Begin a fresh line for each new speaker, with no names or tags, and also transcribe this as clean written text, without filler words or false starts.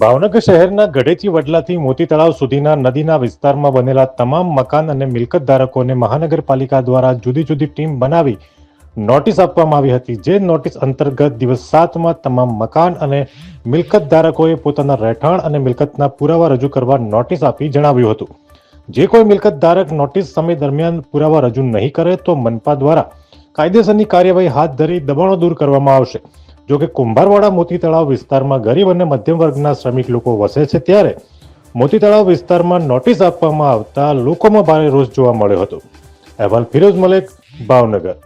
ભાવનગર શહેરના ગઢેથી વડલાથી મોતી તળાવ સુધીના નદીના વિસ્તારમાં બનેલા તમામ મકાન અને મિલકત ધારકોને મહાનગરપાલિકા દ્વારા જુદી જુદી ટીમ બનાવી નોટિસ આપવામાં આવી હતી. જે નોટિસ અંતર્ગત દિવસ 7માં તમામ મકાન અને મિલકત ધારકોએ પોતાના રહેઠાણ અને મિલકતના પુરાવા રજૂ કરવા નોટિસ આપી જણાવ્યું હતું. જે કોઈ મિલકત ધારક નોટિસ સમય દરમિયાન પુરાવા રજૂ નહીં કરે તો મનપા દ્વારા કાયદેસરની કાર્યવાહી હાથ ધરી દબાણો દૂર કરવામાં આવશે. જો કે કુંભારવાડા મોતી તળાવ વિસ્તારમાં ગરીબ અને મધ્યમ વર્ગના શ્રમિક લોકો વસે છે, ત્યારે મોતી તળાવ વિસ્તારમાં નોટિસ આપવામાં આવતા લોકોમાં ભારે રોષ જોવા મળ્યો હતો. અહેવાલ ફિરોઝ મલેક, ભાવનગર.